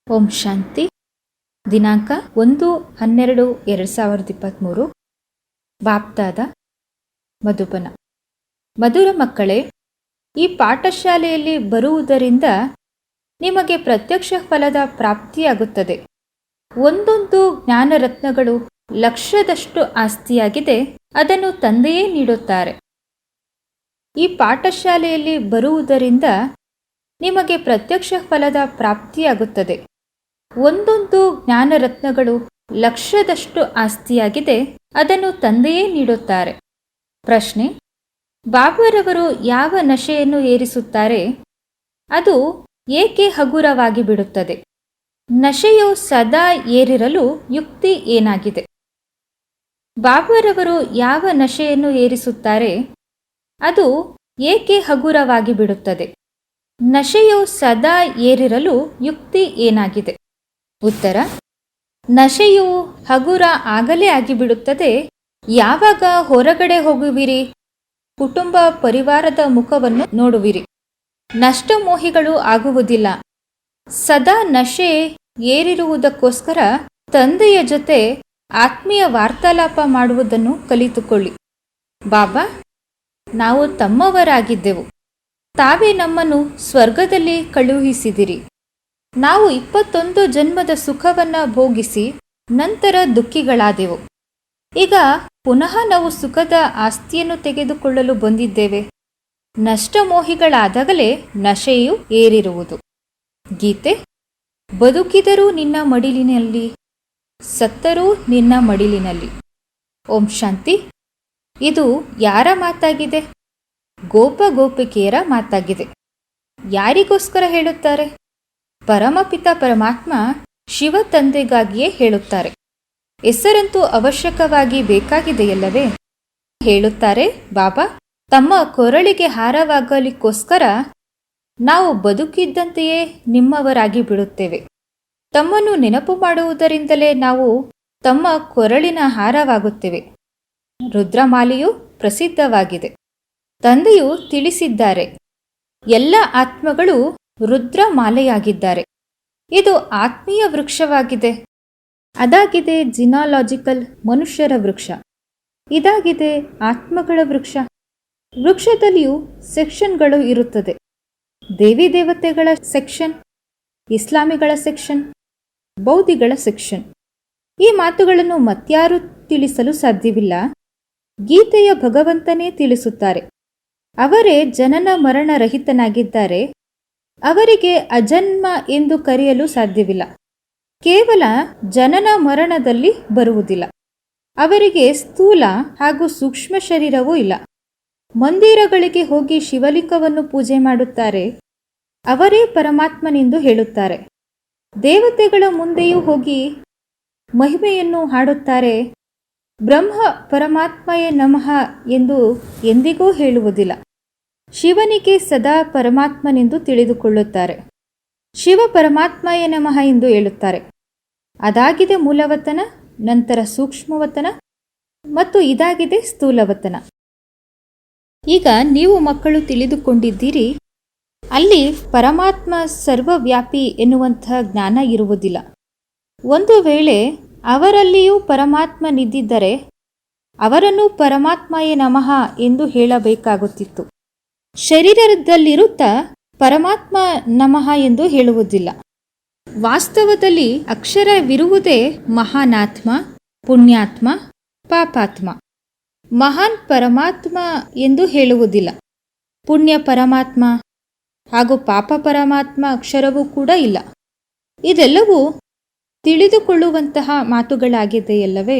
ಓಂ ಶಾಂತಿ. ದಿನಾಂಕ 1-12-2023. ಬಾಪ್ದಾದ ಮಧುಬನ. ಮಧುರ ಮಕ್ಕಳೇ, ಈ ಪಾಠಶಾಲೆಯಲ್ಲಿ ಬರುವುದರಿಂದ ನಿಮಗೆ ಪ್ರತ್ಯಕ್ಷ ಫಲದ ಪ್ರಾಪ್ತಿಯಾಗುತ್ತದೆ. ಒಂದೊಂದು ಜ್ಞಾನರತ್ನಗಳು ಲಕ್ಷದಷ್ಟು ಆಸ್ತಿಯಾಗಿದೆ, ಅದನ್ನು ತಂದೆಯೇ ನೀಡುತ್ತಾರೆ. ಈ ಪಾಠಶಾಲೆಯಲ್ಲಿ ಬರುವುದರಿಂದ ನಿಮಗೆ ಪ್ರತ್ಯಕ್ಷ ಫಲದ ಪ್ರಾಪ್ತಿಯಾಗುತ್ತದೆ. ಒಂದೊಂದು ಜ್ಞಾನರತ್ನಗಳು ಲಕ್ಷದಷ್ಟು ಆಸ್ತಿಯಾಗಿದೆ, ಅದನ್ನು ತಂದೆಯೇ ನೀಡುತ್ತಾರೆ. ಪ್ರಶ್ನೆ: ಬಾಬರವರು ಯಾವ ನಶೆಯನ್ನು ಏರಿಸುತ್ತಾರೆ? ಅದು ಏಕೆ ಹಗುರವಾಗಿ ಬಿಡುತ್ತದೆ? ನಶೆಯು ಸದಾ ಏರಿರಲು ಯುಕ್ತಿ ಏನಾಗಿದೆ? ಬಾಬರವರು ಯಾವ ನಶೆಯನ್ನು ಏರಿಸುತ್ತಾರೆ? ಅದು ಏಕೆ ಹಗುರವಾಗಿ ಬಿಡುತ್ತದೆ? ನಶೆಯು ಸದಾ ಏರಿರಲು ಯುಕ್ತಿ ಏನಾಗಿದೆ? ಉತ್ತರ: ನಶೆಯು ಹಗುರ ಆಗಲೇ ಆಗಿಬಿಡುತ್ತದೆ ಯಾವಾಗ ಹೊರಗಡೆ ಹೋಗುವಿರಿ, ಕುಟುಂಬ ಪರಿವಾರದ ಮುಖವನ್ನು ನೋಡುವಿರಿ. ನಷ್ಟಮೋಹಿಗಳು ಆಗುವುದಿಲ್ಲ. ಸದಾ ನಶೆ ಏರಿರುವುದಕ್ಕೋಸ್ಕರ ತಂದೆಯ ಜೊತೆ ಆತ್ಮೀಯ ವಾರ್ತಾಲಾಪ ಮಾಡುವುದನ್ನು ಕಲಿತುಕೊಳ್ಳಿ. ಬಾಬಾ, ನಾವು ತಮ್ಮವರಾಗಿದ್ದೆವು. ತಾವೇ ನಮ್ಮನ್ನು ಸ್ವರ್ಗದಲ್ಲಿ ಕಳುಹಿಸಿದಿರಿ. ನಾವು 21 ಜನ್ಮದ ಸುಖವನ್ನು ಭೋಗಿಸಿ ನಂತರ ದುಃಖಿಗಳಾದೆವು. ಈಗ ಪುನಃ ನಾವು ಸುಖದ ಆಸ್ತಿಯನ್ನು ತೆಗೆದುಕೊಳ್ಳಲು ಬಂದಿದ್ದೇವೆ. ನಷ್ಟಮೋಹಿಗಳಾದಾಗಲೇ ನಶೆಯು ಏರಿರುವುದು. ಗೀತೆ: ಬದುಕಿದರೂ ನಿನ್ನ ಮಡಿಲಿನಲ್ಲಿ, ಸತ್ತರೂ ನಿನ್ನ ಮಡಿಲಿನಲ್ಲಿ. ಓಂ ಶಾಂತಿ. ಇದು ಯಾರ ಮಾತಾಗಿದೆ? ಗೋಪಿಕೆಯರ ಮಾತಾಗಿದೆ. ಯಾರಿಗೋಸ್ಕರ ಹೇಳುತ್ತಾರೆ? ಪರಮಪಿತ ಪರಮಾತ್ಮ ಶಿವ ತಂದೆಗಾಗಿಯೇ ಹೇಳುತ್ತಾರೆ. ಹೆಸರಂತೂ ಅವಶ್ಯಕವಾಗಿ ಬೇಕಾಗಿದೆಯಲ್ಲವೇ? ಹೇಳುತ್ತಾರೆ, ಬಾಬಾ ತಮ್ಮ ಕೊರಳಿಗೆ ಹಾರವಾಗಲಿಕ್ಕೋಸ್ಕರ ನಾವು ಬದುಕಿದ್ದಂತೆಯೇ ನಿಮ್ಮವರಾಗಿ ಬಿಡುತ್ತೇವೆ. ತಮ್ಮನ್ನು ನೆನಪು ಮಾಡುವುದರಿಂದಲೇ ನಾವು ತಮ್ಮ ಕೊರಳಿನ ಹಾರವಾಗುತ್ತೇವೆ. ರುದ್ರಮಾಲೆಯು ಪ್ರಸಿದ್ಧವಾಗಿದೆ. ತಂದೆಯು ತಿಳಿಸಿದ್ದಾರೆ, ಎಲ್ಲ ಆತ್ಮಗಳು ರುದ್ರಮಾಲೆಯಾಗಿದ್ದಾರೆ. ಇದು ಆತ್ಮೀಯ ವೃಕ್ಷವಾಗಿದೆ. ಅದಾಗಿದೆ ಜಿನಾಲಾಜಿಕಲ್ ಮನುಷ್ಯರ ವೃಕ್ಷ. ಇದಾಗಿದೆ ಆತ್ಮಗಳ ವೃಕ್ಷ. ವೃಕ್ಷದಲ್ಲಿಯೂ ಸೆಕ್ಷನ್ಗಳು ಇರುತ್ತದೆ. ದೇವಿ ದೇವತೆಗಳ ಸೆಕ್ಷನ್, ಇಸ್ಲಾಮಿಗಳ ಸೆಕ್ಷನ್, ಬೌದ್ಧಿಗಳ ಸೆಕ್ಷನ್. ಈ ಮಾತುಗಳನ್ನು ಮತ್ಯಾರೂ ತಿಳಿಸಲು ಸಾಧ್ಯವಿಲ್ಲ. ಗೀತೆಯ ಭಗವಂತನೇ ತಿಳಿಸುತ್ತಾರೆ. ಅವರೇ ಜನನ ಮರಣ ರಹಿತನಾಗಿದ್ದಾರೆ. ಅವರಿಗೆ ಅಜನ್ಮ ಎಂದು ಕರೆಯಲು ಸಾಧ್ಯವಿಲ್ಲ. ಕೇವಲ ಜನನ ಮರಣದಲ್ಲಿ ಬರುವುದಿಲ್ಲ. ಅವರಿಗೆ ಸ್ಥೂಲ ಹಾಗೂ ಸೂಕ್ಷ್ಮ ಶರೀರವೂ ಇಲ್ಲ. ಮಂದಿರಗಳಿಗೆ ಹೋಗಿ ಶಿವಲಿಂಗವನ್ನು ಪೂಜೆ ಮಾಡುತ್ತಾರೆ. ಅವರೇ ಪರಮಾತ್ಮನೆಂದು ಹೇಳುತ್ತಾರೆ. ದೇವತೆಗಳ ಮುಂದೆಯೂ ಹೋಗಿ ಮಹಿಮೆಯನ್ನು ಹಾಡುತ್ತಾರೆ. ಬ್ರಹ್ಮ ಪರಮಾತ್ಮಯೇ ನಮಃ ಎಂದು ಎಂದಿಗೂ ಹೇಳುವುದಿಲ್ಲ. ಶಿವನಿಗೆ ಸದಾ ಪರಮಾತ್ಮನೆಂದು ತಿಳಿದುಕೊಳ್ಳುತ್ತಾರೆ. ಶಿವ ಪರಮಾತ್ಮಯೇ ನಮಃ ಎಂದು ಹೇಳುತ್ತಾರೆ. ಅದಾಗಿದೆ ಮೂಲವತನ, ನಂತರ ಸೂಕ್ಷ್ಮವತನ ಮತ್ತು ಇದಾಗಿದೆ ಸ್ಥೂಲವತನ. ಈಗ ನೀವು ಮಕ್ಕಳು ತಿಳಿದುಕೊಂಡಿದ್ದೀರಿ, ಅಲ್ಲಿ ಪರಮಾತ್ಮ ಸರ್ವವ್ಯಾಪಿ ಎನ್ನುವಂತಹ ಜ್ಞಾನ ಇರುವುದಿಲ್ಲ. ಒಂದು ವೇಳೆ ಅವರಲ್ಲಿಯೂ ಪರಮಾತ್ಮನಿದ್ದಿದ್ದರೆ ಅವರನ್ನು ಪರಮಾತ್ಮಯೇ ನಮಃ ಎಂದು ಹೇಳಬೇಕಾಗುತ್ತಿತ್ತು. ಶರೀರದಲ್ಲಿರುತ್ತಾ ಪರಮಾತ್ಮ ನಮಃ ಎಂದು ಹೇಳುವುದಿಲ್ಲ. ವಾಸ್ತವದಲ್ಲಿ ಅಕ್ಷರವಿರುವುದೇ ಮಹಾನಾತ್ಮ, ಪುಣ್ಯಾತ್ಮ, ಪಾಪಾತ್ಮ. ಮಹಾನ್ ಪರಮಾತ್ಮ ಎಂದು ಹೇಳುವುದಿಲ್ಲ. ಪುಣ್ಯ ಪರಮಾತ್ಮ ಹಾಗೂ ಪಾಪ ಪರಮಾತ್ಮ ಅಕ್ಷರವೂ ಕೂಡ ಇಲ್ಲ. ಇದೆಲ್ಲವೂ ತಿಳಿದುಕೊಳ್ಳುವಂತಹ ಮಾತುಗಳಾಗಿದೆಯಲ್ಲವೇ?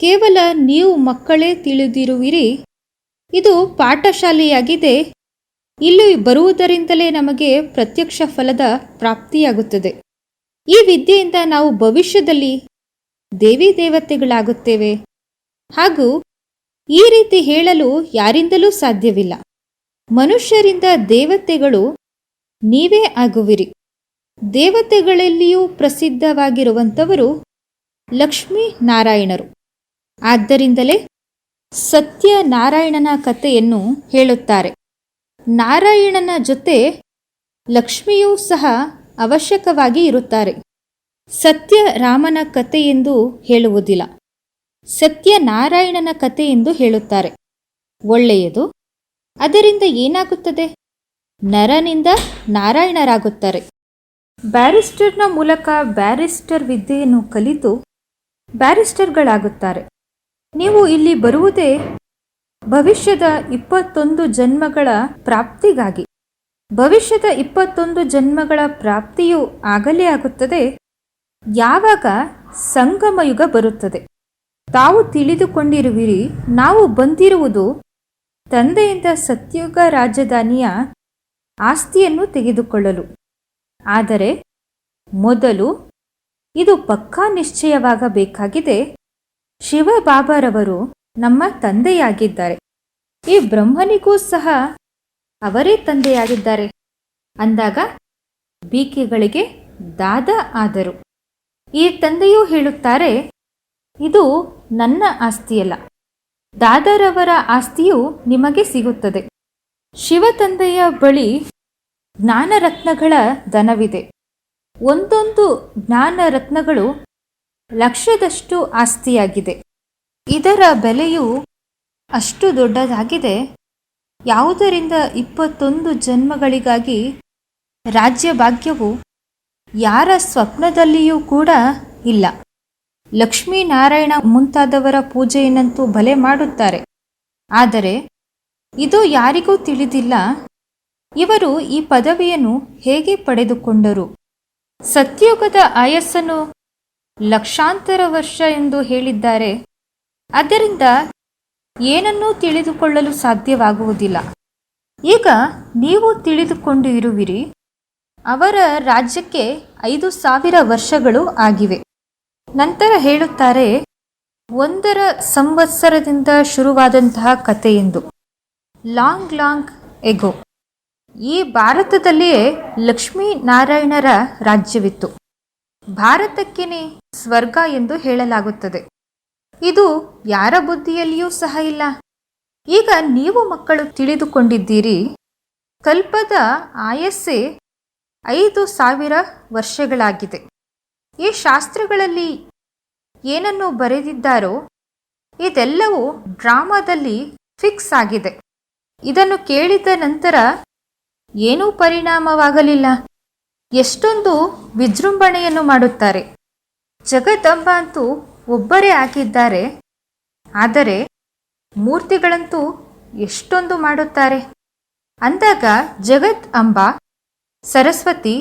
ಕೇವಲ ನೀವು ಮಕ್ಕಳೇ ತಿಳಿದಿರುವಿರಿ. ಇದು ಪಾಠಶಾಲೆಯಾಗಿದೆ. ಇಲ್ಲಿ ಬರುವುದರಿಂದಲೇ ನಮಗೆ ಪ್ರತ್ಯಕ್ಷ ಫಲದ ಪ್ರಾಪ್ತಿಯಾಗುತ್ತದೆ. ಈ ವಿದ್ಯೆಯಿಂದ ನಾವು ಭವಿಷ್ಯದಲ್ಲಿ ದೇವಿ ದೇವತೆಗಳಾಗುತ್ತೇವೆ. ಹಾಗೂ ಈ ರೀತಿ ಹೇಳಲು ಯಾರಿಂದಲೂ ಸಾಧ್ಯವಿಲ್ಲ. ಮನುಷ್ಯರಿಂದ ದೇವತೆಗಳು ನೀವೇ ಆಗುವಿರಿ. ದೇವತೆಗಳಲ್ಲಿಯೂ ಪ್ರಸಿದ್ಧವಾಗಿರುವಂಥವರು ಲಕ್ಷ್ಮೀ ನಾರಾಯಣರು. ಆದ್ದರಿಂದಲೇ ಸತ್ಯನಾರಾಯಣನ ಕಥೆಯನ್ನು ಹೇಳುತ್ತಾರೆ. ನಾರಾಯಣನ ಜೊತೆ ಲಕ್ಷ್ಮಿಯೂ ಸಹ ಅವಶ್ಯಕವಾಗಿ ಇರುತ್ತಾರೆ. ಸತ್ಯ ರಾಮನ ಕತೆ ಎಂದು ಹೇಳುವುದಿಲ್ಲ, ಸತ್ಯನಾರಾಯಣನ ಕತೆ ಎಂದು ಹೇಳುತ್ತಾರೆ. ಒಳ್ಳೆಯದು. ಅದರಿಂದ ಏನಾಗುತ್ತದೆ? ನರನಿಂದ ನಾರಾಯಣರಾಗುತ್ತಾರೆ. ಬ್ಯಾರಿಸ್ಟರ್ನ ಮೂಲಕ ಬ್ಯಾರಿಸ್ಟರ್ ವಿದ್ಯೆಯನ್ನು ಕಲಿತು ಬ್ಯಾರಿಸ್ಟರ್ಗಳಾಗುತ್ತಾರೆ. ನೀವು ಇಲ್ಲಿ ಬರುವುದೇ ಭವಿಷ್ಯದ 21 ಜನ್ಮಗಳ ಪ್ರಾಪ್ತಿಗಾಗಿ. ಭವಿಷ್ಯದ 21 ಜನ್ಮಗಳ ಪ್ರಾಪ್ತಿಯು ಆಗಲೇ ಆಗುತ್ತದೆ ಯಾವಾಗ ಸಂಗಮಯುಗ ಬರುತ್ತದೆ. ತಾವು ತಿಳಿದುಕೊಂಡಿರುವಿರಿ, ನಾವು ಬಂದಿರುವುದು ತಂದೆಯಿಂದ ಸತ್ಯುಗ ರಾಜಧಾನಿಯ ಆಸ್ತಿಯನ್ನು ತೆಗೆದುಕೊಳ್ಳಲು. ಆದರೆ ಮೊದಲು ಇದು ಪಕ್ಕಾ ನಿಶ್ಚಯವಾಗಬೇಕಾಗಿದೆ. ಶಿವಬಾಬಾರವರು ನಮ್ಮ ತಂದೆಯಾಗಿದ್ದಾರೆ. ಈ ಬ್ರಹ್ಮನಿಗೂ ಸಹ ಅವರೇ ತಂದೆಯಾಗಿದ್ದಾರೆ ಅಂದಾಗ ಬೀಕೆಗಳಿಗೆ ದಾದಾ ಆದರು. ಈ ತಂದೆಯೂ ಹೇಳುತ್ತಾರೆ, ಇದು ನನ್ನ ಆಸ್ತಿಯಲ್ಲ, ದಾದಾರವರ ಆಸ್ತಿಯು ನಿಮಗೆ ಸಿಗುತ್ತದೆ. ಶಿವ ತಂದೆಯ ಬಳಿ ಜ್ಞಾನರತ್ನಗಳ ಧನವಿದೆ. ಒಂದೊಂದು ಜ್ಞಾನರತ್ನಗಳು ಲಕ್ಷದಷ್ಟು ಆಸ್ತಿಯಾಗಿದೆ. ಇದರ ಬೆಲೆಯು ಅಷ್ಟು ದೊಡ್ಡದಾಗಿದೆ. ಯಾವುದರಿಂದ 21 ಜನ್ಮಗಳಿಗಾಗಿ ರಾಜ್ಯ ಭಾಗ್ಯವು ಯಾರ ಸ್ವಪ್ನದಲ್ಲಿಯೂ ಕೂಡ ಇಲ್ಲ. ಲಕ್ಷ್ಮೀನಾರಾಯಣ ಮುಂತಾದವರ ಪೂಜೆಯನ್ನಂತೂ ಭಲೆ ಮಾಡುತ್ತಾರೆ. ಆದರೆ ಇದು ಯಾರಿಗೂ ತಿಳಿದಿಲ್ಲ, ಇವರು ಈ ಪದವಿಯನ್ನು ಹೇಗೆ ಪಡೆದುಕೊಂಡರು. ಸತ್ಯಯುಗದ ಆಯಸ್ಸನ್ನು ಲಕ್ಷಾಂತರ ವರ್ಷ ಎಂದು ಹೇಳಿದ್ದಾರೆ. ಆದ್ದರಿಂದ ಏನನ್ನೂ ತಿಳಿದುಕೊಳ್ಳಲು ಸಾಧ್ಯವಾಗುವುದಿಲ್ಲ. ಈಗ ನೀವು ತಿಳಿದುಕೊಂಡು ಇರುವಿರಿ, ಅವರ ರಾಜ್ಯಕ್ಕೆ 5,000 ವರ್ಷಗಳು ಆಗಿವೆ. ನಂತರ ಹೇಳುತ್ತಾರೆ, 1 ಸಂವತ್ಸರದಿಂದ ಶುರುವಾದಂತಹ ಕಥೆ ಎಂದು. ಲಾಂಗ್ ಎಗೋ ಈ ಭಾರತದಲ್ಲಿಯೇ ಲಕ್ಷ್ಮೀನಾರಾಯಣರ ರಾಜ್ಯವಿತ್ತು. ಭಾರತಕ್ಕೇನೆ ಸ್ವರ್ಗ ಎಂದು ಹೇಳಲಾಗುತ್ತದೆ. ಇದು ಯಾರ ಬುದ್ಧಿಯಲ್ಲಿಯೂ ಸಹ ಇಲ್ಲ. ಈಗ ನೀವು ಮಕ್ಕಳು ತಿಳಿದುಕೊಂಡಿದ್ದೀರಿ, ಕಲ್ಪದ ಆಯಸ್ಸೇ 5,000 ವರ್ಷಗಳಾಗಿದೆ. ಈ ಶಾಸ್ತ್ರಗಳಲ್ಲಿ ಏನನ್ನು ಬರೆದಿದ್ದಾರೋ ಇದೆಲ್ಲವೂ ಡ್ರಾಮಾದಲ್ಲಿ ಫಿಕ್ಸ್ ಆಗಿದೆ. ಇದನ್ನು ಕೇಳಿದ ನಂತರ ಏನೂ ಪರಿಣಾಮವಾಗಲಿಲ್ಲ. ಎಷ್ಟೊಂದು ವಿಜೃಂಭಣೆಯನ್ನು ಮಾಡುತ್ತಾರೆ. ಜಗದಂಬ ಅಂತೂ ಒಬ್ಬರೇ ಆಗಿದ್ದಾರೆ, ಆದರೆ ಮೂರ್ತಿಗಳಂತೂ ಎಷ್ಟೊಂದು ಮಾಡುತ್ತಾರೆ. ಅಂದಾಗ ಜಗತ್ ಅಂಬ ಸರಸ್ವತಿ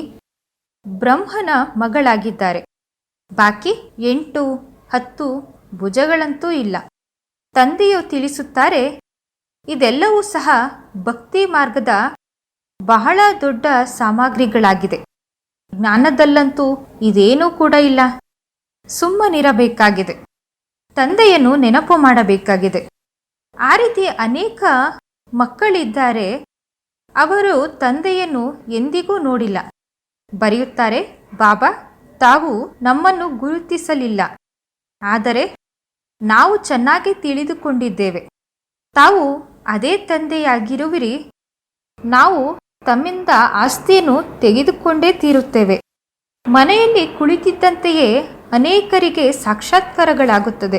ಬ್ರಹ್ಮನ ಮಗಳಾಗಿದ್ದಾರೆ. ಬಾಕಿ 8-10 ಭುಜಗಳಂತೂ ಇಲ್ಲ. ತಂದೆಯು ತಿಳಿಸುತ್ತಾರೆ, ಇದೆಲ್ಲವೂ ಸಹ ಭಕ್ತಿ ಮಾರ್ಗದ ಬಹಳ ದೊಡ್ಡ ಸಾಮಗ್ರಿಗಳಾಗಿದೆ. ಜ್ಞಾನದಲ್ಲಂತೂ ಇದೇನೂ ಕೂಡ ಇಲ್ಲ. ಸುಮ್ಮನಿರಬೇಕಾಗಿದೆ, ತಂದೆಯನ್ನು ನೆನಪು ಮಾಡಬೇಕಾಗಿದೆ. ಆ ರೀತಿ ಅನೇಕ ಮಕ್ಕಳಿದ್ದಾರೆ, ಅವರು ತಂದೆಯನ್ನು ಎಂದಿಗೂ ನೋಡಿಲ್ಲ. ಬರೆಯುತ್ತಾರೆ, ಬಾಬಾ ತಾವು ನಮ್ಮನ್ನು ಗುರುತಿಸಲಿಲ್ಲ, ಆದರೆ ನಾವು ಚೆನ್ನಾಗಿ ತಿಳಿದುಕೊಂಡಿದ್ದೇವೆ. ತಾವು ಅದೇ ತಂದೆಯಾಗಿರುವಿರಿ. ನಾವು ತಮ್ಮಿಂದ ಆಸ್ತಿಯನ್ನು ತೆಗೆದುಕೊಂಡೇ ತೀರುತ್ತೇವೆ. ಮನೆಯಲ್ಲಿ ಕುಳಿತಿದ್ದಂತೆಯೇ ಅನೇಕರಿಗೆ ಸಾಕ್ಷಾತ್ಕಾರಗಳಾಗುತ್ತದೆ.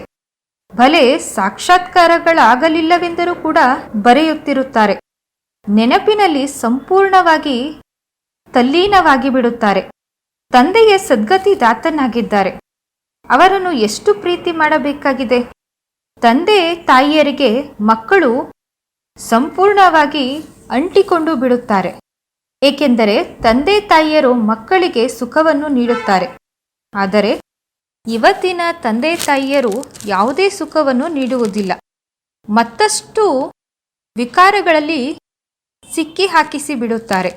ಭಲೆ ಸಾಕ್ಷಾತ್ಕಾರಗಳಾಗಲಿಲ್ಲವೆಂದರೂ ಕೂಡ ಬರೆಯುತ್ತಿರುತ್ತಾರೆ. ನೆನಪಿನಲ್ಲಿ ಸಂಪೂರ್ಣವಾಗಿ ತಲ್ಲೀನವಾಗಿ ಬಿಡುತ್ತಾರೆ. ತಂದೆಯ ಸದ್ಗತಿ ದಾತನಾಗಿದ್ದಾರೆ. ಅವರನ್ನು ಎಷ್ಟು ಪ್ರೀತಿ ಮಾಡಬೇಕಾಗಿದೆ. ತಂದೆ ತಾಯಿಯರಿಗೆ ಮಕ್ಕಳು ಸಂಪೂರ್ಣವಾಗಿ ಅಂಟಿಕೊಂಡು ಬಿಡುತ್ತಾರೆ. ಏಕೆಂದರೆ ತಂದೆ ತಾಯಿಯರು ಮಕ್ಕಳಿಗೆ ಸುಖವನ್ನು ನೀಡುತ್ತಾರೆ. ಆದರೆ ಇವತ್ತಿನ ತಂದೆ ತಾಯಿಯರು ಯಾವುದೇ ಸುಖವನ್ನು ನೀಡುವುದಿಲ್ಲ. ಮತ್ತಷ್ಟು ವಿಕಾರಗಳಲ್ಲಿ ಸಿಕ್ಕಿ ಹಾಕಿಸಿ ಬಿಡುತ್ತಾರೆ.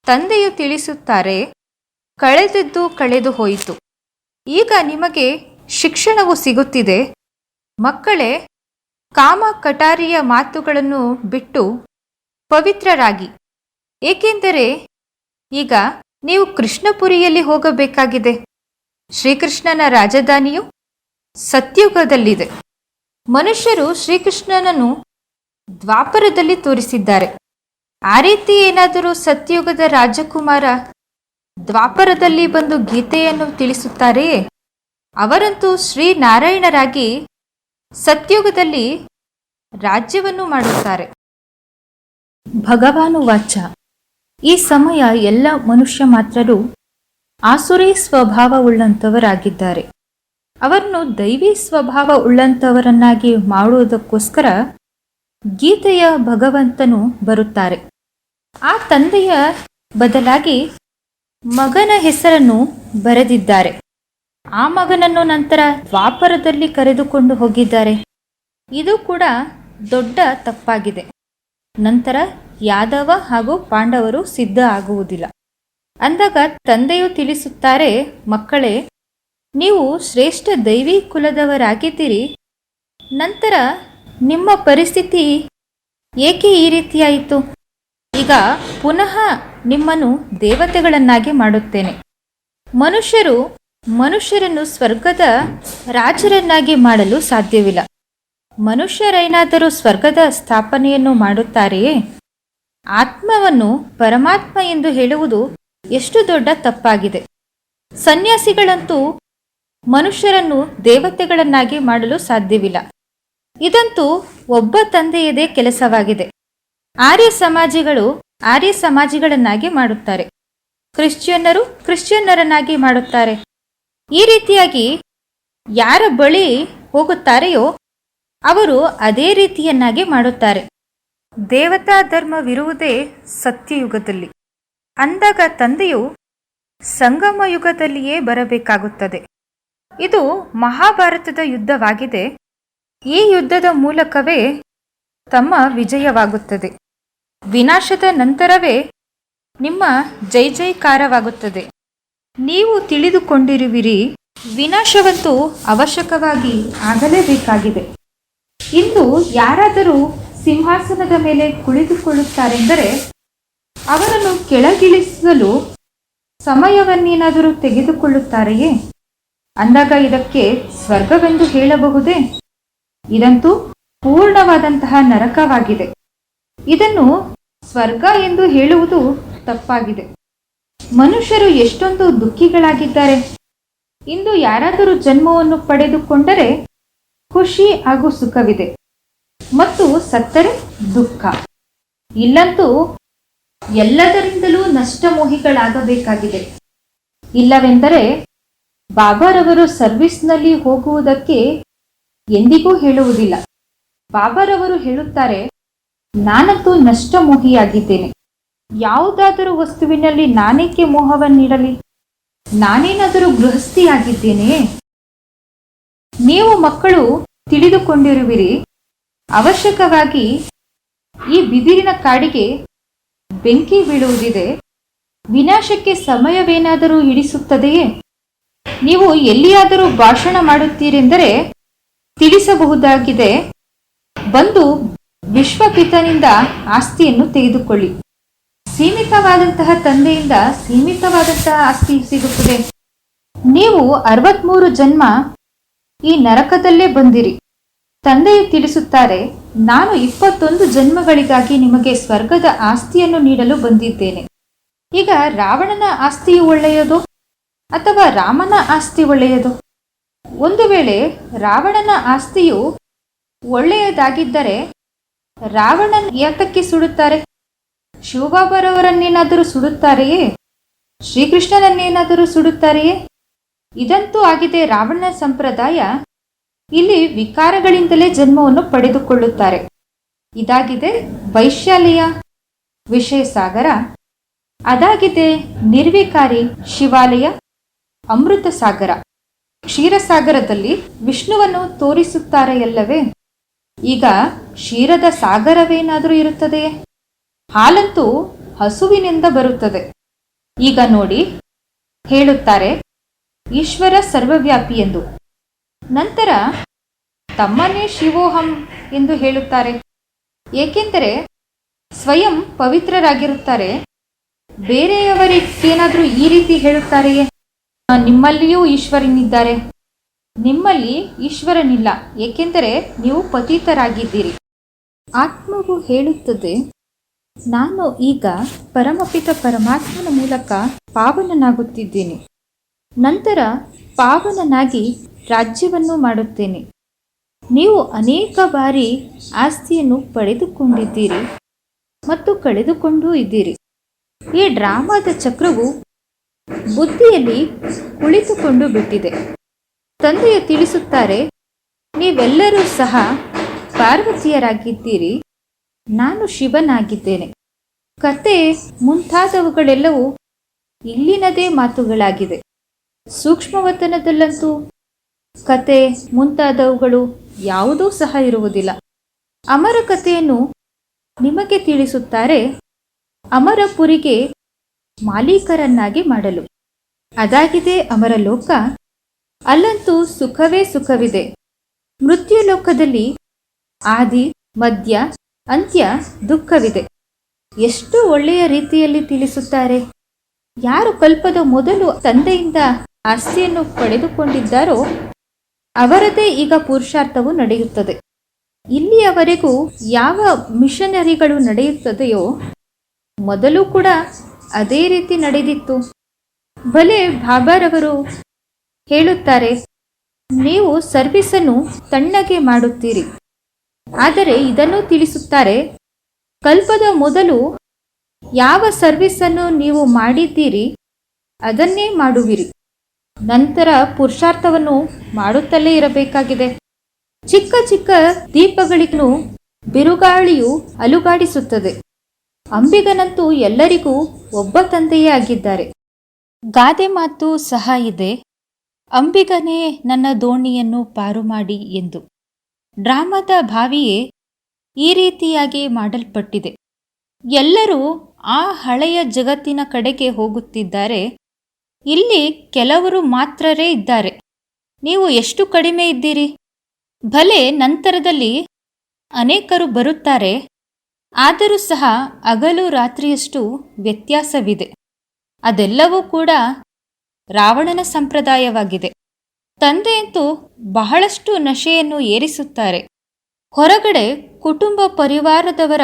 ತಂದೆಯು ತಿಳಿಸುತ್ತಾರೆ, ಕಳೆದದ್ದು ಕಳೆದು ಹೋಯಿತು. ಈಗ ನಿಮಗೆ ಶಿಕ್ಷಣವು ಸಿಗುತ್ತಿದೆ. ಮಕ್ಕಳೇ, ಕಾಮ ಕಟಾರಿಯ ಮಾತುಗಳನ್ನು ಬಿಟ್ಟು ಪವಿತ್ರರಾಗಿ. ಏಕೆಂದರೆ ಈಗ ನೀವು ಕೃಷ್ಣಪುರಿಯಲ್ಲಿ ಹೋಗಬೇಕಾಗಿದೆ. ಶ್ರೀಕೃಷ್ಣನ ರಾಜಧಾನಿಯು ಸತ್ಯುಗದಲ್ಲಿದೆ. ಮನುಷ್ಯರು ಶ್ರೀಕೃಷ್ಣನನ್ನು ದ್ವಾಪರದಲ್ಲಿ ತೋರಿಸಿದ್ದಾರೆ. ಆ ರೀತಿ ಏನಾದರೂ ಸತ್ಯುಗದ ರಾಜಕುಮಾರ ದ್ವಾಪರದಲ್ಲಿ ಬಂದು ಗೀತೆಯನ್ನು ತಿಳಿಸುತ್ತಾರೆಯೇ ಅವರಂತೂ ಶ್ರೀನಾರಾಯಣರಾಗಿ ಸತ್ಯುಗದಲ್ಲಿ ರಾಜ್ಯವನ್ನು ಮಾಡುತ್ತಾರೆ. ಭಗವಾನುವಾಚ. ಈ ಸಮಯ ಎಲ್ಲ ಮನುಷ್ಯ ಮಾತ್ರರು ಆಸುರಿ ಸ್ವಭಾವ ಉಳ್ಳಂಥವರಾಗಿದ್ದಾರೆ. ಅವರನ್ನು ದೈವಿ ಸ್ವಭಾವ ಉಳ್ಳಂಥವರನ್ನಾಗಿ ಮಾಡುವುದಕ್ಕೋಸ್ಕರ ಗೀತೆಯ ಭಗವಂತನು ಬರುತ್ತಾರೆ. ಆ ತಂದೆಯ ಬದಲಾಗಿ ಮಗನ ಹೆಸರನ್ನು ಬರೆದಿದ್ದಾರೆ. ಆ ಮಗನನ್ನು ನಂತರ ದ್ವಾಪರದಲ್ಲಿ ಕರೆದುಕೊಂಡು ಹೋಗಿದ್ದಾರೆ. ಇದು ಕೂಡ ದೊಡ್ಡ ತಪ್ಪಾಗಿದೆ. ನಂತರ ಯಾದವ ಹಾಗೂ ಪಾಂಡವರು ಸಿದ್ಧ ಆಗುವುದಿಲ್ಲ. ಅಂದಾಗ ತಂದೆಯು ತಿಳಿಸುತ್ತಾರೆ, ಮಕ್ಕಳೇ, ನೀವು ಶ್ರೇಷ್ಠ ದೈವಿ ಕುಲದವರಾಗಿದ್ದೀರಿ. ನಂತರ ನಿಮ್ಮ ಪರಿಸ್ಥಿತಿ ಏಕೆ ಈ ರೀತಿಯಾಯಿತು? ಈಗ ಪುನಃ ನಿಮ್ಮನ್ನು ದೇವತೆಗಳನ್ನಾಗಿ ಮಾಡುತ್ತೇನೆ. ಮನುಷ್ಯರನ್ನು ಸ್ವರ್ಗದ ರಾಜರನ್ನಾಗಿ ಮಾಡಲು ಸಾಧ್ಯವಿಲ್ಲ. ಮನುಷ್ಯರೇನಾದರೂ ಸ್ವರ್ಗದ ಸ್ಥಾಪನೆಯನ್ನು ಮಾಡುತ್ತಾರೆಯೇ? ಆತ್ಮವನ್ನು ಪರಮಾತ್ಮ ಎಂದು ಹೇಳುವುದು ಎಷ್ಟು ದೊಡ್ಡ ತಪ್ಪಾಗಿದೆ. ಸನ್ಯಾಸಿಗಳಂತೂ ಮನುಷ್ಯರನ್ನು ದೇವತೆಗಳನ್ನಾಗಿ ಮಾಡಲು ಸಾಧ್ಯವಿಲ್ಲ. ಇದಂತೂ ಒಬ್ಬ ತಂದೆಯದೇ ಕೆಲಸವಾಗಿದೆ. ಆರ್ಯ ಸಮಾಜಿಗಳನ್ನಾಗಿ ಮಾಡುತ್ತಾರೆ. ಕ್ರಿಶ್ಚಿಯನ್ನರು ಕ್ರಿಶ್ಚಿಯನ್ನರನ್ನಾಗಿ ಮಾಡುತ್ತಾರೆ. ಈ ರೀತಿಯಾಗಿ ಯಾರ ಬಳಿ ಹೋಗುತ್ತಾರೆಯೋ ಅವರು ಅದೇ ರೀತಿಯನ್ನಾಗಿ ಮಾಡುತ್ತಾರೆ. ದೇವತಾ ಧರ್ಮವಿರುವುದೇ ಸತ್ಯಯುಗದಲ್ಲಿ. ಅಂದಾಗ ತಂದೆಯು ಸಂಗಮ ಯುಗದಲ್ಲಿಯೇ ಬರಬೇಕಾಗುತ್ತದೆ. ಇದು ಮಹಾಭಾರತದ ಯುದ್ಧವಾಗಿದೆ. ಈ ಯುದ್ಧದ ಮೂಲಕವೇ ತಮ್ಮ ವಿಜಯವಾಗುತ್ತದೆ. ವಿನಾಶದ ನಂತರವೇ ನಿಮ್ಮ ಜೈ ಜೈಕಾರವಾಗುತ್ತದೆ. ನೀವು ತಿಳಿದುಕೊಂಡಿರುವಿರಿ, ವಿನಾಶವಂತೂ ಅವಶ್ಯಕವಾಗಿ ಆಗಲೇಬೇಕಾಗಿದೆ. ಇಂದು ಯಾರಾದರೂ ಸಿಂಹಾಸನದ ಮೇಲೆ ಕುಳಿತುಕೊಳ್ಳುತ್ತಾರೆಂದರೆ ಅವರನ್ನು ಕೆಳಗಿಳಿಸಲು ಸಮಯವನ್ನೇನಾದರೂ ತೆಗೆದುಕೊಳ್ಳುತ್ತಾರೆಯೇ? ಅಂದಾಗ ಇದಕ್ಕೆ ಸ್ವರ್ಗವೆಂದು ಹೇಳಬಹುದೇ? ಇದಂತೂ ಪೂರ್ಣವಾದಂತಹ ನರಕವಾಗಿದೆ. ಇದನ್ನು ಸ್ವರ್ಗ ಎಂದು ಹೇಳುವುದು ತಪ್ಪಾಗಿದೆ. ಮನುಷ್ಯರು ಎಷ್ಟೊಂದು ದುಃಖಿಗಳಾಗಿದ್ದಾರೆ. ಇಂದು ಯಾರಾದರೂ ಜನ್ಮವನ್ನು ಪಡೆದುಕೊಂಡರೆ ಖುಷಿ ಹಾಗೂ ಸುಖವಿದೆ, ಮತ್ತು ಸತ್ತರೆ ದುಃಖ. ಇಲ್ಲಂತೂ ಎಲ್ಲದರಿಂದಲೂ ನಷ್ಟಮೋಹಿಗಳಾಗಬೇಕಾಗಿದೆ. ಇಲ್ಲವೆಂದರೆ ಬಾಬಾರವರು ಸರ್ವಿಸ್ನಲ್ಲಿ ಹೋಗುವುದಕ್ಕೆ ಎಂದಿಗೂ ಹೇಳುವುದಿಲ್ಲ. ಬಾಬಾರವರು ಹೇಳುತ್ತಾರೆ, ನಾನಂತೂ ನಷ್ಟಮೋಹಿಯಾಗಿದ್ದೇನೆ. ಯಾವುದಾದರೂ ವಸ್ತುವಿನಲ್ಲಿ ನಾನೇಕೆ ಮೋಹವನ್ನಿಡಲಿ? ನಾನೇನಾದರೂ ಗೃಹಸ್ಥಿಯಾಗಿದ್ದೇನೆಯೇ? ನೀವು ಮಕ್ಕಳು ತಿಳಿದುಕೊಂಡಿರುವಿರಿ, ಅವಶ್ಯಕವಾಗಿ ಈ ಬಿದಿರಿನ ಕಾಡಿಗೆ ಬೆಂಕಿ ಬೀಳುವುದಿದೆ. ವಿನಾಶಕ್ಕೆ ಸಮಯವೇನಾದರೂ ಹಿಡಿಸುತ್ತದೆಯೇ? ನೀವು ಎಲ್ಲಿಯಾದರೂ ಭಾಷಣ ಮಾಡುತ್ತೀರೆಂದರೆ ತಿಳಿಸಬಹುದಾಗಿದೆ. ಬಂದು ವಿಶ್ವಪಿತನಿಂದ ಆಸ್ತಿಯನ್ನು ತೆಗೆದುಕೊಳ್ಳಿ. ಸೀಮಿತವಾದಂತಹ ತಂದೆಯಿಂದ ಸೀಮಿತವಾದಂತಹ ಆಸ್ತಿ ಸಿಗುತ್ತದೆ. ನೀವು 63 ಜನ್ಮ ಈ ನರಕದಲ್ಲೇ ಬಂದಿರಿ. ತಂದೆಯು ತಿಳಿಸುತ್ತಾರೆ, ನಾನು 21 ಜನ್ಮಗಳಿಗಾಗಿ ನಿಮಗೆ ಸ್ವರ್ಗದ ಆಸ್ತಿಯನ್ನು ನೀಡಲು ಬಂದಿದ್ದೇನೆ. ಈಗ ರಾವಣನ ಆಸ್ತಿಯು ಒಳ್ಳೆಯದು ಅಥವಾ ರಾಮನ ಆಸ್ತಿ ಒಳ್ಳೆಯದು? ಒಂದು ವೇಳೆ ರಾವಣನ ಆಸ್ತಿಯು ಒಳ್ಳೆಯದಾಗಿದ್ದರೆ ರಾವಣನ ಯಾತಕ್ಕೆ ಸುಡುತ್ತಾರೆ? ಶಿವಬಾಬರವರನ್ನೇನಾದರೂ ಸುಡುತ್ತಾರೆಯೇ? ಶ್ರೀಕೃಷ್ಣನನ್ನೇನಾದರೂ ಸುಡುತ್ತಾರೆಯೇ? ಇದಂತೂ ಆಗಿದೆ ರಾವಣನ ಸಂಪ್ರದಾಯ. ಇಲ್ಲಿ ವಿಕಾರಗಳಿಂದಲೇ ಜನ್ಮವನ್ನು ಪಡೆದುಕೊಳ್ಳುತ್ತಾರೆ. ಇದಾಗಿದೆ ವೈಶಾಲ್ಯ ವಿಷಯ ಸಾಗರ. ಅದಾಗಿದೆ ನಿರ್ವಿಕಾರಿ ಶಿವಾಲಯ ಅಮೃತ ಸಾಗರ. ಕ್ಷೀರಸಾಗರದಲ್ಲಿ ವಿಷ್ಣುವನ್ನು ತೋರಿಸುತ್ತಾರೆಯಲ್ಲವೇ? ಈಗ ಕ್ಷೀರದ ಸಾಗರವೇನಾದರೂ ಇರುತ್ತದೆಯೇ? ಹಾಲಂತೂ ಹಸುವಿನಿಂದ ಬರುತ್ತದೆ. ಈಗ ನೋಡಿ, ಹೇಳುತ್ತಾರೆ ಈಶ್ವರ ಸರ್ವವ್ಯಾಪಿ ಎಂದು. ನಂತರ ತಮ್ಮನ್ನೇ ಶಿವೋಹಂ ಎಂದು ಹೇಳುತ್ತಾರೆ. ಏಕೆಂದರೆ ಸ್ವಯಂ ಪವಿತ್ರರಾಗಿರುತ್ತಾರೆ. ಬೇರೆಯವರಿಗೇನಾದರೂ ಈ ರೀತಿ ಹೇಳುತ್ತಾರೆಯೇ? ನಿಮ್ಮಲ್ಲಿಯೂ ಈಶ್ವರನಿದ್ದಾರೆ. ನಿಮ್ಮಲ್ಲಿ ಈಶ್ವರನಿಲ್ಲ, ಏಕೆಂದರೆ ನೀವು ಪತಿತರಾಗಿದ್ದೀರಿ. ಆತ್ಮವು ಹೇಳುತ್ತದೆ, ನಾನು ಈಗ ಪರಮಪಿತ ಪರಮಾತ್ಮನ ಮೂಲಕ ಪಾವನನಾಗುತ್ತಿದ್ದೇನೆ. ನಂತರ ಪಾವನನಾಗಿ ರಾಜ್ಯವನ್ನು ಮಾಡುತ್ತೇನೆ. ನೀವು ಅನೇಕ ಬಾರಿ ಆಸ್ತಿಯನ್ನು ಪಡೆದುಕೊಂಡಿದ್ದೀರಿ ಮತ್ತು ಕಳೆದುಕೊಂಡೂ ಇದ್ದೀರಿ. ಈ ಡ್ರಾಮಾದ ಚಕ್ರವು ಬುದ್ಧಿಯಲ್ಲಿ ಕುಳಿತುಕೊಂಡು ಬಿಟ್ಟಿದೆ. ತಂದೆಯು ತಿಳಿಸುತ್ತಾರೆ, ನೀವೆಲ್ಲರೂ ಸಹ ಪಾರ್ವತಿಯರಾಗಿದ್ದೀರಿ, ನಾನು ಶಿವನಾಗಿದ್ದೇನೆ. ಕತೆ ಮುಂತಾದವುಗಳೆಲ್ಲವೂ ಇಲ್ಲಿನದೇ ಮಾತುಗಳಾಗಿದೆ. ಸೂಕ್ಷ್ಮವತನದಲ್ಲಂತೂ ಕತೆ ಮುಂತಾದವುಗಳು ಯಾವುದೂ ಸಹ ಇರುವುದಿಲ್ಲ. ಅಮರ ಕಥೆಯನ್ನು ನಿಮಗೆ ತಿಳಿಸುತ್ತಾರೆ ಅಮರಪುರಿಗೆ ಮಾಲೀಕರನ್ನಾಗಿ ಮಾಡಲು. ಅದಾಗಿದೆ ಅಮರ ಲೋಕ. ಅಲ್ಲಂತೂ ಸುಖವೇ ಸುಖವಿದೆ. ಮೃತ್ಯು ಲೋಕದಲ್ಲಿ ಆದಿ ಮಧ್ಯ ಅಂತ್ಯ ದುಃಖವಿದೆ. ಎಷ್ಟು ಒಳ್ಳೆಯ ರೀತಿಯಲ್ಲಿ ತಿಳಿಸುತ್ತಾರೆ. ಯಾರು ಕಲ್ಪದ ಮೊದಲು ತಂದೆಯಿಂದ ಆಸ್ತಿಯನ್ನು ಪಡೆದುಕೊಂಡಿದ್ದಾರೋ ಅವರದೇ ಈಗ ಪುರುಷಾರ್ಥವು ನಡೆಯುತ್ತದೆ. ಇಲ್ಲಿಯವರೆಗೂ ಯಾವ ಮಿಷನರಿಗಳು ನಡೆಯುತ್ತದೆಯೋ ಮೊದಲು ಕೂಡ ಅದೇ ರೀತಿ ನಡೆದಿತ್ತು. ಭಲೆ ಬಾಬಾರವರು ಹೇಳುತ್ತಾರೆ, ನೀವು ಸರ್ವಿಸನ್ನು ತಣ್ಣಗೆ ಮಾಡುತ್ತೀರಿ. ಆದರೆ ಇದನ್ನು ತಿಳಿಸುತ್ತಾರೆ, ಕಲ್ಪದ ಮೊದಲು ಯಾವ ಸರ್ವಿಸನ್ನು ನೀವು ಮಾಡಿದ್ದೀರಿ ಅದನ್ನೇ ಮಾಡುವಿರಿ. ನಂತರ ಪುರುಷಾರ್ಥವನ್ನು ಮಾಡುತ್ತಲೇ ಇರಬೇಕಾಗಿದೆ. ಚಿಕ್ಕ ಚಿಕ್ಕ ದೀಪಗಳಿಗೂ ಬಿರುಗಾಳಿಯು ಅಲುಗಾಡಿಸುತ್ತದೆ. ಅಂಬಿಗನಂತೂ ಎಲ್ಲರಿಗೂ ಒಬ್ಬ ತಂದೆಯೇ ಆಗಿದ್ದಾರೆ. ಗಾದೆ ಮಾತು ಸಹ ಇದೆ, ಅಂಬಿಗನೇ ನನ್ನ ದೋಣಿಯನ್ನು ಪಾರು ಮಾಡಿ ಎಂದು. ಡ್ರಾಮಾದ ಭಾವಿಯೇ ಈ ರೀತಿಯಾಗಿ ಮಾಡಲ್ಪಟ್ಟಿದೆ. ಎಲ್ಲರೂ ಆ ಹಳೆಯ ಜಗತ್ತಿನ ಕಡೆಗೆ ಹೋಗುತ್ತಿದ್ದಾರೆ. ಇಲ್ಲಿ ಕೆಲವರು ಮಾತ್ರರೇ ಇದ್ದಾರೆ. ನೀವು ಎಷ್ಟು ಕಡಿಮೆ ಇದ್ದೀರಿ. ಭಲೆ ನಂತರದಲ್ಲಿ ಅನೇಕರು ಬರುತ್ತಾರೆ, ಆದರೂ ಸಹ ಹಗಲು ರಾತ್ರಿಯಷ್ಟು ವ್ಯತ್ಯಾಸವಿದೆ. ಅದೆಲ್ಲವೂ ಕೂಡ ರಾವಣನ ಸಂಪ್ರದಾಯವಾಗಿದೆ. ತಂದೆಯಂತೂ ಬಹಳಷ್ಟು ನಶೆಯನ್ನು ಏರಿಸುತ್ತಾರೆ. ಹೊರಗಡೆ ಕುಟುಂಬ ಪರಿವಾರದವರ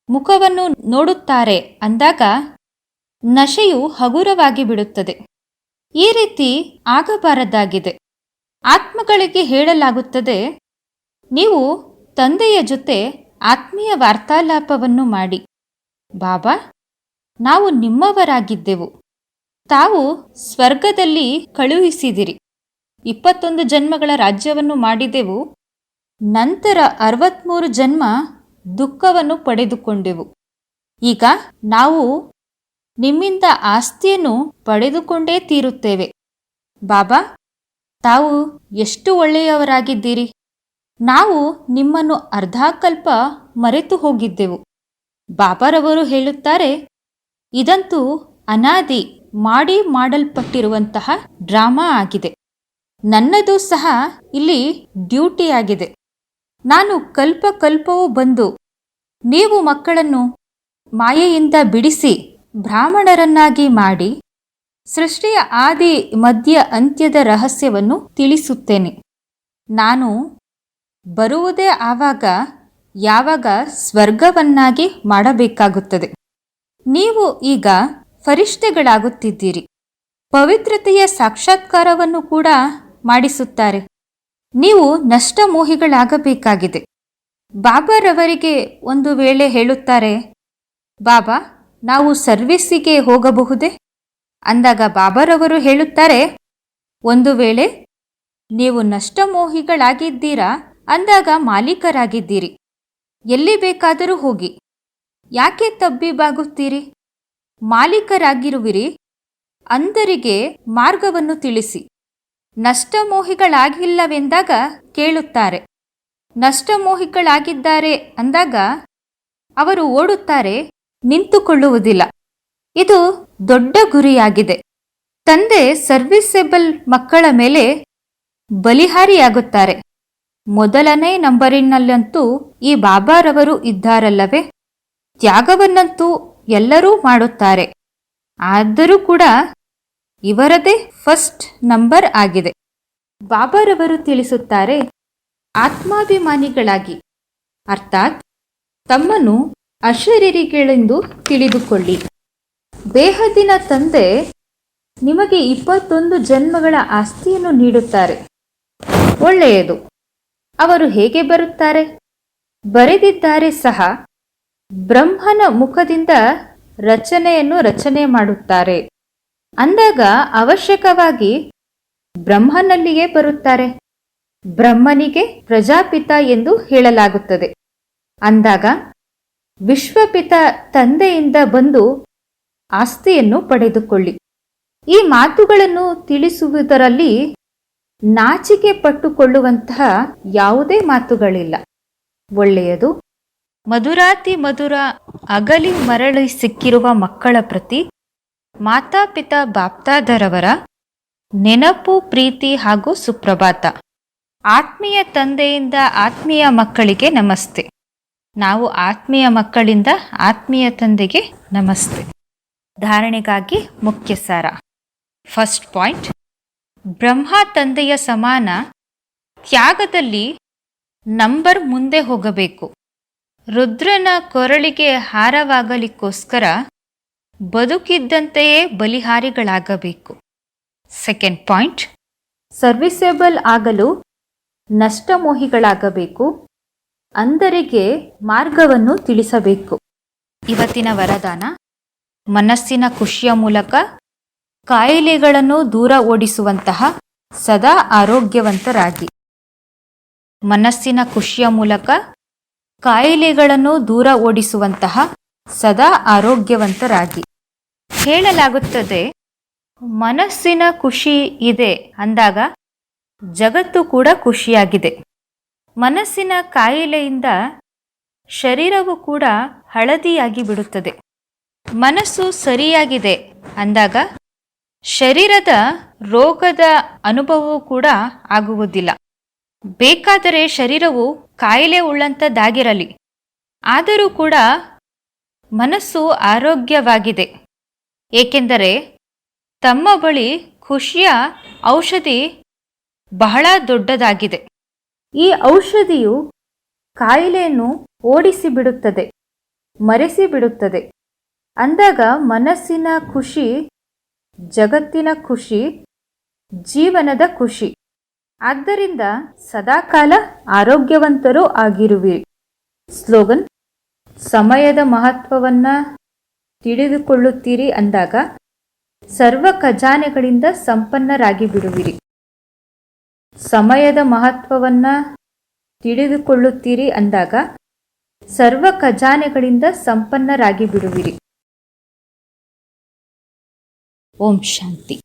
ಮುಖವನ್ನು ನೋಡುತ್ತಾರೆ ಅಂದಾಗ ನಶೆಯು ಹಗುರವಾಗಿ ಬಿಡುತ್ತದೆ. ಈ ರೀತಿ ಆಗಬಾರದಾಗಿದೆ. ಆತ್ಮಗಳಿಗೆ ಹೇಳಲಾಗುತ್ತದೆ, ನೀವು ತಂದೆಯ ಜೊತೆ ಆತ್ಮೀಯ ವಾರ್ತಾಲಾಪವನ್ನು ಮಾಡಿ. ಬಾಬಾ, ನಾವು ನಿಮ್ಮವರಾಗಿದ್ದೆವು. ತಾವು ಸ್ವರ್ಗದಲ್ಲಿ ಕಳುಹಿಸಿದಿರಿ. 21 ಜನ್ಮಗಳ ರಾಜ್ಯವನ್ನು ಮಾಡಿದೆವು. ನಂತರ 63 ಜನ್ಮ ದುಃಖವನ್ನು ಪಡೆದುಕೊಂಡೆವು. ಈಗ ನಾವು ನಿಮ್ಮಿಂದ ಆಸ್ತಿಯನ್ನು ಪಡೆದುಕೊಂಡೇ ತೀರುತ್ತೇವೆ. ಬಾಬಾ, ತಾವು ಎಷ್ಟು ಒಳ್ಳೆಯವರಾಗಿದ್ದೀರಿ. ನಾವು ನಿಮ್ಮನ್ನು ಅರ್ಧಾಕಲ್ಪ ಮರೆತು ಹೋಗಿದ್ದೆವು. ಬಾಬಾರವರು ಹೇಳುತ್ತಾರೆ, ಇದಂತೂ ಅನಾದಿ ಮಾಡಲ್ಪಟ್ಟಿರುವಂತಹ ಡ್ರಾಮಾ ಆಗಿದೆ. ನನ್ನದು ಸಹ ಇಲ್ಲಿ ಡ್ಯೂಟಿ ಆಗಿದೆ. ನಾನು ಕಲ್ಪವೂ ಬಂದು ನೀವು ಮಕ್ಕಳನ್ನು ಮಾಯೆಯಿಂದ ಬಿಡಿಸಿ ಬ್ರಾಹ್ಮಣರನ್ನಾಗಿ ಮಾಡಿ ಸೃಷ್ಟಿಯ ಆದಿ ಮಧ್ಯ ಅಂತ್ಯದ ರಹಸ್ಯವನ್ನು ತಿಳಿಸುತ್ತೇನೆ. ನಾನು ಬರುವುದೇ ಯಾವಾಗ ಸ್ವರ್ಗವನ್ನಾಗಿ ಮಾಡಬೇಕಾಗುತ್ತದೆ. ನೀವು ಈಗ ಫರಿಷ್ಠೆಗಳಾಗುತ್ತಿದ್ದೀರಿ. ಪವಿತ್ರತೆಯ ಸಾಕ್ಷಾತ್ಕಾರವನ್ನು ಕೂಡ ಮಾಡಿಸುತ್ತಾರೆ. ನೀವು ನಷ್ಟಮೋಹಿಗಳಾಗಬೇಕಾಗಿದೆ. ಬಾಬಾರವರಿಗೆ ಒಂದು ವೇಳೆ ಹೇಳುತ್ತಾರೆ, ಬಾಬಾ, ನಾವು ಸರ್ವಿಸ್ಸಿಗೆ ಹೋಗಬಹುದೇ ಅಂದಾಗ ಬಾಬಾರವರು ಹೇಳುತ್ತಾರೆ, ಒಂದು ವೇಳೆ ನೀವು ನಷ್ಟಮೋಹಿಗಳಾಗಿದ್ದೀರಾ ಅಂದಾಗ ಮಾಲೀಕರಾಗಿದ್ದೀರಿ. ಎಲ್ಲಿ ಬೇಕಾದರೂ ಹೋಗಿ, ಯಾಕೆ ತಬ್ಬಿಬಾಗುತ್ತೀರಿ? ಮಾಲೀಕರಾಗಿರುವಿರಿ. ಅಂಧರಿಗೆ ಮಾರ್ಗವನ್ನು ತಿಳಿಸಿ. ನಷ್ಟಮೋಹಿಗಳಾಗಿಲ್ಲವೆಂದಾಗ ಕೇಳುತ್ತಾರೆ. ನಷ್ಟಮೋಹಿಗಳಾಗಿದ್ದಾರೆ ಅಂದಾಗ ಅವರು ಓಡುತ್ತಾರೆ, ನಿಂತುಕೊಳ್ಳುವುದಿಲ್ಲ. ಇದು ದೊಡ್ಡ ಗುರಿಯಾಗಿದೆ. ತಂದೆ ಸರ್ವಿಸೇಬಲ್ ಮಕ್ಕಳ ಮೇಲೆ ಬಲಿಹಾರಿಯಾಗುತ್ತಾರೆ. ಮೊದಲನೇ ನಂಬರಿನಲ್ಲಂತೂ ಈ ಬಾಬಾರವರು ಇದ್ದಾರಲ್ಲವೇ. ತ್ಯಾಗವನ್ನಂತೂ ಎಲ್ಲರೂ ಮಾಡುತ್ತಾರೆ. ಆದರೂ ಕೂಡ ಇವರದೇ ಫಸ್ಟ್ ನಂಬರ್ ಆಗಿದೆ. ಬಾಬಾರವರು ತಿಳಿಸುತ್ತಾರೆ, ಆತ್ಮಾಭಿಮಾನಿಗಳಾಗಿ, ಅರ್ಥಾತ್ ತಮ್ಮನ್ನು ಅಶರೀರಿಗಳೆಂದು ತಿಳಿದುಕೊಳ್ಳಿ. ಬೇಹದ್ದಿನ ತಂದೆ ನಿಮಗೆ 21 ಜನ್ಮಗಳ ಆಸ್ತಿಯನ್ನು ನೀಡುತ್ತಾರೆ. ಒಳ್ಳೆಯದು. ಅವರು ಹೇಗೆ ಬರುತ್ತಾರೆ? ಬರೆದಿದ್ದಾರೆ ಸಹ. ಬ್ರಹ್ಮನ ಮುಖದಿಂದ ರಚನೆ ಮಾಡುತ್ತಾರೆ ಅಂದಾಗ ಅವಶ್ಯಕವಾಗಿ ಬ್ರಹ್ಮನಲ್ಲಿಯೇ ಬರುತ್ತಾರೆ. ಬ್ರಹ್ಮನಿಗೆ ಪ್ರಜಾಪಿತ ಎಂದು ಹೇಳಲಾಗುತ್ತದೆ. ಅಂದಾಗ ವಿಶ್ವಪಿತ ತಂದೆಯಿಂದ ಬಂದು ಆಸ್ತಿಯನ್ನು ಪಡೆದುಕೊಳ್ಳಿ. ಈ ಮಾತುಗಳನ್ನು ತಿಳಿಸುವುದರಲ್ಲಿ ನಾಚಿಕೆ ಪಟ್ಟುಕೊಳ್ಳುವಂತಹ ಯಾವುದೇ ಮಾತುಗಳಿಲ್ಲ. ಒಳ್ಳೆಯದು. ಮಧುರಾತಿ ಮಧುರ ಅಗಲಿ ಮರಳಿ ಸಿಕ್ಕಿರುವ ಮಕ್ಕಳ ಪ್ರತಿ ಮಾತಾಪಿತಾ ಬಾಪ್ತಾದರವರ ನೆನಪು, ಪ್ರೀತಿ ಹಾಗೂ ಸುಪ್ರಭಾತ. ಆತ್ಮೀಯ ತಂದೆಯಿಂದ ಆತ್ಮೀಯ ಮಕ್ಕಳಿಗೆ ನಮಸ್ತೆ. ನಾವು ಆತ್ಮೀಯ ಮಕ್ಕಳಿಂದ ಆತ್ಮೀಯ ತಂದೆಗೆ ನಮಸ್ತೆ. ಧಾರಣೆಗಾಗಿ ಮುಖ್ಯ ಸಾರ. ಫಸ್ಟ್ ಪಾಯಿಂಟ್, ಬ್ರಹ್ಮ ತಂದೆಯ ಸಮಾನ ತ್ಯಾಗದಲ್ಲಿ ನಂಬರ್ ಮುಂದೆ ಹೋಗಬೇಕು. ರುದ್ರನ ಕೊರಳಿಗೆ ಹಾರವಾಗಲಿಕ್ಕೋಸ್ಕರ ಬದುಕಿದ್ದಂತೆಯೇ ಬಲಿಹಾರಿಗಳಾಗಬೇಕು. ಸೆಕೆಂಡ್ ಪಾಯಿಂಟ್, ಸರ್ವಿಸೇಬಲ್ ಆಗಲು ನಷ್ಟಮೋಹಿಗಳಾಗಬೇಕು. ಅಂಧರಿಗೆ ಮಾರ್ಗವನ್ನು ತಿಳಿಸಬೇಕು. ಇವತ್ತಿನ ವರದಾನ: ಮನಸ್ಸಿನ ಖುಷಿಯ ಮೂಲಕ ಕಾಯಿಲೆಗಳನ್ನು ದೂರ ಓಡಿಸುವಂತಹ ಸದಾ ಆರೋಗ್ಯವಂತರಾಗಿ. ಮನಸ್ಸಿನ ಖುಷಿಯ ಮೂಲಕ ಕಾಯಿಲೆಗಳನ್ನು ದೂರ ಓಡಿಸುವಂತಹ ಸದಾ ಆರೋಗ್ಯವಂತರಾಗಿ. ಹೇಳಲಾಗುತ್ತದೆ, ಮನಸ್ಸಿನ ಖುಷಿ ಇದೆ ಅಂದಾಗ ಜಗತ್ತು ಕೂಡ ಖುಷಿಯಾಗಿದೆ. ಮನಸ್ಸಿನ ಕಾಯಿಲೆಯಿಂದ ಶರೀರವು ಕೂಡ ಹಳದಿಯಾಗಿ ಬಿಡುತ್ತದೆ. ಮನಸ್ಸು ಸರಿಯಾಗಿದೆ ಅಂದಾಗ ಶರೀರದ ರೋಗದ ಅನುಭವವೂ ಕೂಡ ಆಗುವುದಿಲ್ಲ. ಬೇಕಾದರೆ ಶರೀರವು ಕಾಯಿಲೆ ಉಳ್ಳಂಥದ್ದಾಗಿರಲಿ, ಆದರೂ ಕೂಡ ಮನಸ್ಸು ಆರೋಗ್ಯವಾಗಿದೆ. ಏಕೆಂದರೆ ತಮ್ಮ ಬಳಿ ಖುಷಿಯ ಔಷಧಿ ಬಹಳ ದೊಡ್ಡದಾಗಿದೆ. ಈ ಔಷಧಿಯು ಕಾಯಿಲೆಯನ್ನು ಓಡಿಸಿಬಿಡುತ್ತದೆ, ಮರೆಸಿಬಿಡುತ್ತದೆ. ಅಂದಾಗ ಮನಸ್ಸಿನ ಖುಷಿ ಜಗತ್ತಿನ ಖುಷಿ, ಜೀವನದ ಖುಷಿ. ಆದ್ದರಿಂದ ಸದಾಕಾಲ ಆರೋಗ್ಯವಂತರೂ ಆಗಿರುವಿರಿ. ಸ್ಲೋಗನ್: ಸಮಯದ ಮಹತ್ವವನ್ನು ತಿಳಿದುಕೊಳ್ಳುತ್ತೀರಿ ಅಂದಾಗ ಸರ್ವ ಖಜಾನೆಗಳಿಂದ ಸಂಪನ್ನರಾಗಿ ಬಿಡುವಿರಿ. ಸಮಯದ ಮಹತ್ವವನ್ನು ತಿಳಿದುಕೊಳ್ಳುತ್ತೀರಿ ಅಂದಾಗ ಸರ್ವ ಖಜಾನೆಗಳಿಂದ ಸಂಪನ್ನರಾಗಿ ಬಿಡುವಿರಿ. ಓಂ ಶಾಂತಿ.